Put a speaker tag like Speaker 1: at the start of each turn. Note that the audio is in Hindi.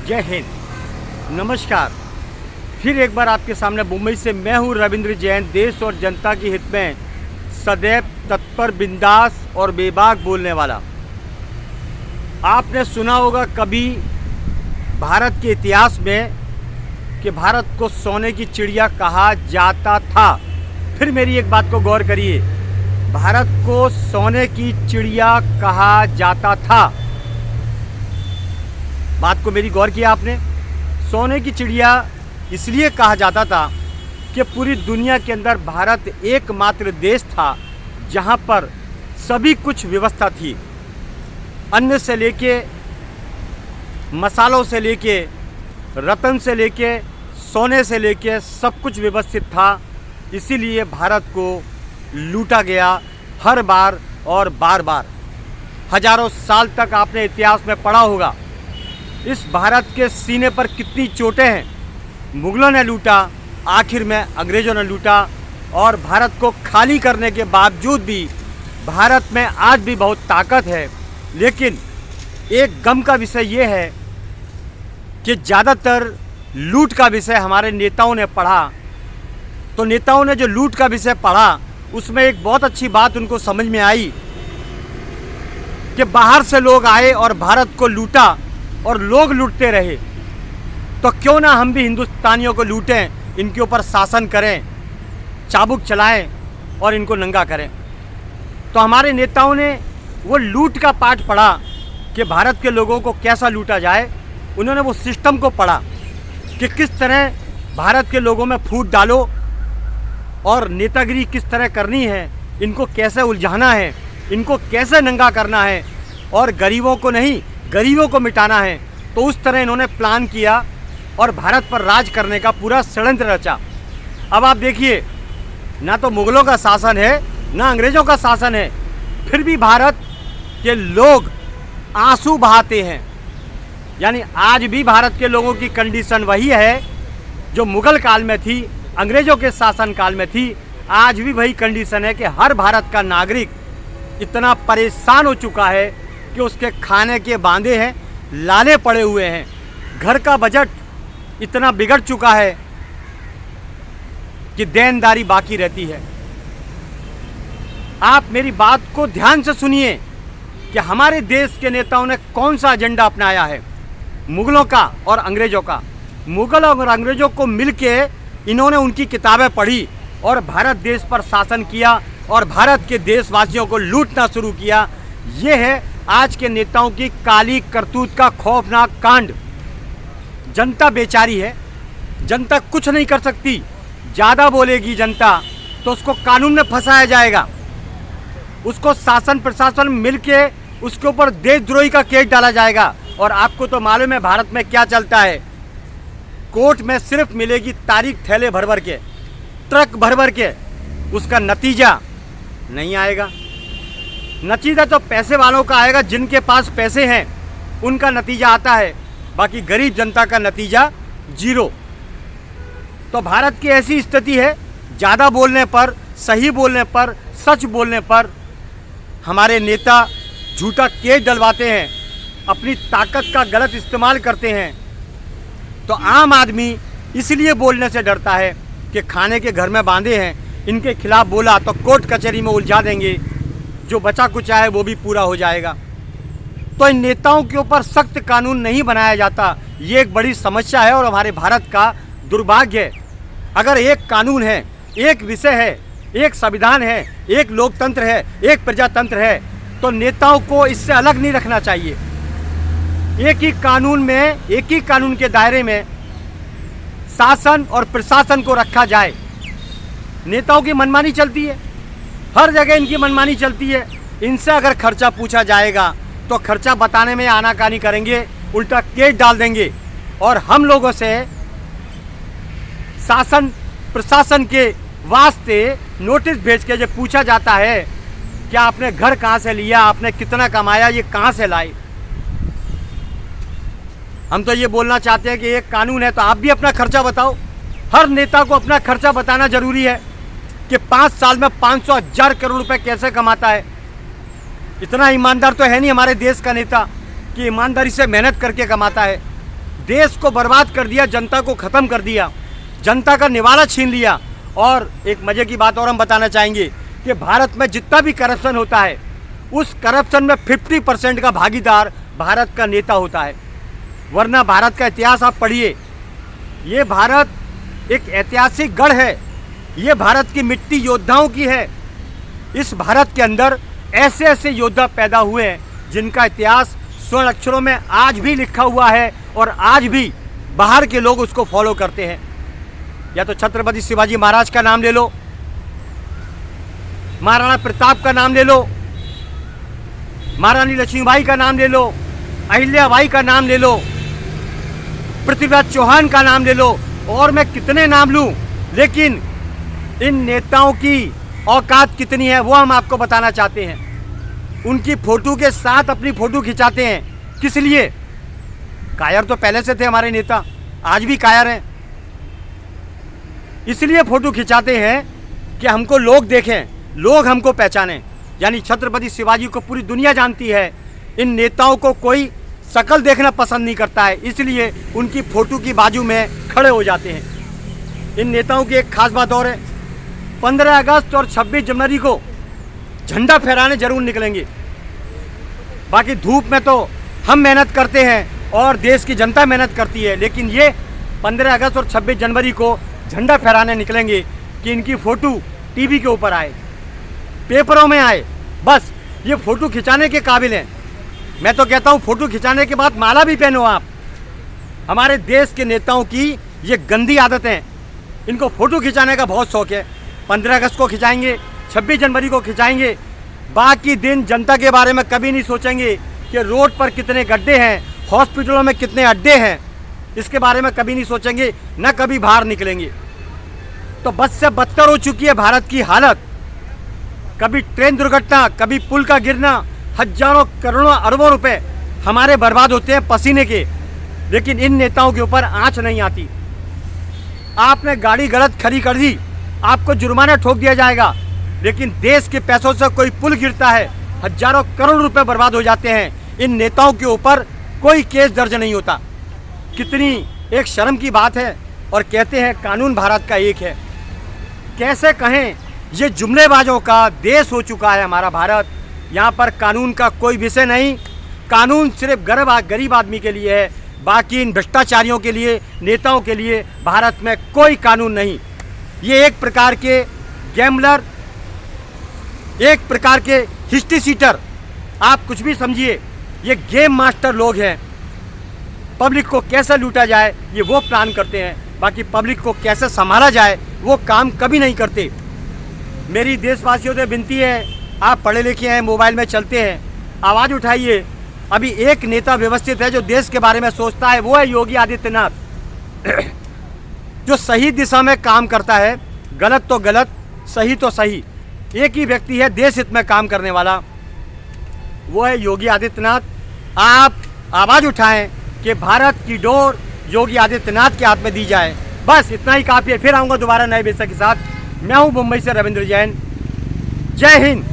Speaker 1: जय हिंद, नमस्कार। फिर एक बार आपके सामने मुंबई से मैं हूँ रविंद्र जैन, देश और जनता के हित में सदैव तत्पर, बिंदास और बेबाक बोलने वाला। आपने सुना होगा कभी भारत के इतिहास में कि भारत को सोने की चिड़िया कहा जाता था। फिर मेरी एक बात को गौर करिए, भारत को सोने की चिड़िया कहा जाता था। बात को मेरी गौर किया आपने? सोने की चिड़िया इसलिए कहा जाता था कि पूरी दुनिया के अंदर भारत एकमात्र देश था जहां पर सभी कुछ व्यवस्था थी। अन्न से लेके, मसालों से लेके, रत्न से लेके, सोने से लेके सब कुछ व्यवस्थित था। इसीलिए भारत को लूटा गया हर बार और बार बार। हजारों साल तक आपने इतिहास में पढ़ा होगा इस भारत के सीने पर कितनी चोटें हैं। मुगलों ने लूटा, आखिर में अंग्रेज़ों ने लूटा, और भारत को खाली करने के बावजूद भी भारत में आज भी बहुत ताकत है। लेकिन एक गम का विषय ये है कि ज़्यादातर लूट का विषय हमारे नेताओं ने पढ़ा। तो नेताओं ने जो लूट का विषय पढ़ा उसमें एक बहुत अच्छी बात उनको समझ में आई कि बाहर से लोग आए और भारत को लूटा और लोग लूटते रहे, तो क्यों ना हम भी हिंदुस्तानियों को लूटें, इनके ऊपर शासन करें, चाबुक चलाएं और इनको नंगा करें। तो हमारे नेताओं ने वो लूट का पाठ पढ़ा कि भारत के लोगों को कैसा लूटा जाए। उन्होंने वो सिस्टम को पढ़ा कि किस तरह भारत के लोगों में फूट डालो और नेतागिरी किस तरह करनी है, इनको कैसे उलझाना है, इनको कैसे नंगा करना है और गरीबों को नहीं, गरीबों को मिटाना है। तो उस तरह इन्होंने प्लान किया और भारत पर राज करने का पूरा षड्यंत्र रचा। अब आप देखिए, ना तो मुगलों का शासन है ना अंग्रेज़ों का शासन है, फिर भी भारत के लोग आंसू बहाते हैं। यानी आज भी भारत के लोगों की कंडीशन वही है जो मुगल काल में थी, अंग्रेज़ों के शासन काल में थी। आज भी वही कंडीशन है कि हर भारत का नागरिक इतना परेशान हो चुका है कि उसके खाने के बांधे हैं, लाले पड़े हुए हैं। घर का बजट इतना बिगड़ चुका है कि देनदारी बाकी रहती है। आप मेरी बात को ध्यान से सुनिए कि हमारे देश के नेताओं ने कौन सा एजेंडा अपनाया है, मुगलों का और अंग्रेज़ों का। मुगल और अंग्रेज़ों को मिलके इन्होंने उनकी किताबें पढ़ी और भारत देश पर शासन किया और भारत के देशवासियों को लूटना शुरू किया। ये है आज के नेताओं की काली करतूत का खौफनाक कांड। जनता बेचारी है, जनता कुछ नहीं कर सकती। ज़्यादा बोलेगी जनता तो उसको कानून में फंसाया जाएगा, उसको शासन प्रशासन मिलके उसके ऊपर देशद्रोही का केस डाला जाएगा। और आपको तो मालूम है भारत में क्या चलता है, कोर्ट में सिर्फ मिलेगी तारीख, थैले भर भर के, ट्रक भर भर के, उसका नतीजा नहीं आएगा। नतीजा तो पैसे वालों का आएगा, जिनके पास पैसे हैं उनका नतीजा आता है, बाकी गरीब जनता का नतीजा जीरो। तो भारत की ऐसी स्थिति है, ज़्यादा बोलने पर, सही बोलने पर, सच बोलने पर हमारे नेता झूठा केस डलवाते हैं, अपनी ताकत का गलत इस्तेमाल करते हैं। तो आम आदमी इसलिए बोलने से डरता है कि खाने के घर में बांधे हैं, इनके खिलाफ बोला तो कोर्ट कचहरी में उलझा देंगे, जो बचा कुचा है वो भी पूरा हो जाएगा। तो इन नेताओं के ऊपर सख्त कानून नहीं बनाया जाता, ये एक बड़ी समस्या है और हमारे भारत का दुर्भाग्य है। अगर एक कानून है, एक विषय है, एक संविधान है, एक लोकतंत्र है, एक प्रजातंत्र है, तो नेताओं को इससे अलग नहीं रखना चाहिए। एक ही कानून में, एक ही कानून के दायरे में शासन और प्रशासन को रखा जाए। नेताओं की मनमानी चलती है, हर जगह इनकी मनमानी चलती है। इनसे अगर खर्चा पूछा जाएगा तो खर्चा बताने में आनाकानी करेंगे, उल्टा केस डाल देंगे। और हम लोगों से शासन प्रशासन के वास्ते नोटिस भेज के जो पूछा जाता है कि आपने घर कहाँ से लिया, आपने कितना कमाया, ये कहाँ से लाए। हम तो ये बोलना चाहते हैं कि एक कानून है तो आप भी अपना खर्चा बताओ। हर नेता को अपना खर्चा बताना जरूरी है कि 5 साल में 500,000 करोड़ रुपए कैसे कमाता है। इतना ईमानदार तो है नहीं हमारे देश का नेता कि ईमानदारी से मेहनत करके कमाता है। देश को बर्बाद कर दिया, जनता को ख़त्म कर दिया, जनता का निवाला छीन लिया। और एक मज़े की बात और हम बताना चाहेंगे कि भारत में जितना भी करप्शन होता है, उस करप्शन में 50% का भागीदार भारत का नेता होता है। वरना भारत का इतिहास आप पढ़िए, ये भारत एक ऐतिहासिक गढ़ है, ये भारत की मिट्टी योद्धाओं की है। इस भारत के अंदर ऐसे ऐसे योद्धा पैदा हुए हैं जिनका इतिहास स्वर्ण अक्षरों में आज भी लिखा हुआ है और आज भी बाहर के लोग उसको फॉलो करते हैं। या तो छत्रपति शिवाजी महाराज का नाम ले लो, महाराणा प्रताप का नाम ले लो, महारानी लक्ष्मीबाई का नाम ले लो, अहिल्याबाई का नाम ले लो, पृथ्वीराज चौहान का नाम ले लो, और मैं कितने नाम लूं। लेकिन इन नेताओं की औकात कितनी है वो हम आपको बताना चाहते हैं। उनकी फोटो के साथ अपनी फोटो खिंचाते हैं, किस लिए? कायर तो पहले से थे हमारे नेता, आज भी कायर हैं। इसलिए फोटो खिंचाते हैं कि हमको लोग देखें, लोग हमको पहचानें। यानी छत्रपति शिवाजी को पूरी दुनिया जानती है, इन नेताओं को कोई शक्ल देखना पसंद नहीं करता है, इसलिए उनकी फोटो की बाजू में खड़े हो जाते हैं। इन नेताओं की एक खास बात और है, 15 अगस्त और 26 जनवरी को झंडा फहराने जरूर निकलेंगे। बाकी धूप में तो हम मेहनत करते हैं और देश की जनता मेहनत करती है, लेकिन ये 15 अगस्त और 26 जनवरी को झंडा फहराने निकलेंगे कि इनकी फ़ोटो टीवी के ऊपर आए, पेपरों में आए। बस ये फ़ोटो खिंचाने के काबिल हैं। मैं तो कहता हूँ फ़ोटो खिंचाने के बाद माला भी पहनो आप। हमारे देश के नेताओं की ये गंदी आदत है, इनको फ़ोटो खिंचाने का बहुत शौक़ है। 15 अगस्त को खिंचाएंगे, 26 जनवरी को खिंचाएंगे, बाकी दिन जनता के बारे में कभी नहीं सोचेंगे कि रोड पर कितने गड्ढे हैं, हॉस्पिटलों में कितने अड्डे हैं, इसके बारे में कभी नहीं सोचेंगे, न कभी बाहर निकलेंगे। तो बद से बदतर हो चुकी है भारत की हालत। कभी ट्रेन दुर्घटना, कभी पुल का गिरना, हजारों करोड़ों अरबों रुपए हमारे बर्बाद होते हैं पसीने के, लेकिन इन नेताओं के ऊपर आंच नहीं आती। आपने गाड़ी गलत खड़ी कर दी, आपको जुर्माना ठोक दिया जाएगा, लेकिन देश के पैसों से कोई पुल गिरता है, हजारों करोड़ रुपए बर्बाद हो जाते हैं, इन नेताओं के ऊपर कोई केस दर्ज नहीं होता। कितनी एक शर्म की बात है। और कहते हैं कानून भारत का एक है। कैसे कहें, ये जुमलेबाजों का देश हो चुका है हमारा भारत। यहाँ पर कानून का कोई विषय नहीं, कानून सिर्फ गरीब आदमी के लिए है, बाकी इन भ्रष्टाचारियों के लिए, नेताओं के लिए भारत में कोई कानून नहीं। ये एक प्रकार के गैम्बलर, एक प्रकार के हिस्ट्री सीटर, आप कुछ भी समझिए, ये गेम मास्टर लोग हैं। पब्लिक को कैसे लूटा जाए ये वो प्लान करते हैं, बाकी पब्लिक को कैसे संभाला जाए वो काम कभी नहीं करते। मेरी देशवासियों से विनती है, आप पढ़े लिखे हैं, मोबाइल में चलते हैं, आवाज़ उठाइए। अभी एक नेता व्यवस्थित है जो देश के बारे में सोचता है, वो है योगी आदित्यनाथ जो सही दिशा में काम करता है, गलत तो गलत, सही तो सही। एक ही व्यक्ति है देश हित में काम करने वाला, वो है योगी आदित्यनाथ। आप आवाज़ उठाएं कि भारत की डोर योगी आदित्यनाथ के हाथ में दी जाए। बस इतना ही काफ़ी है। फिर आऊँगा दोबारा नए विषय के साथ। मैं हूँ मुंबई से रविंद्र जैन। जय हिंद।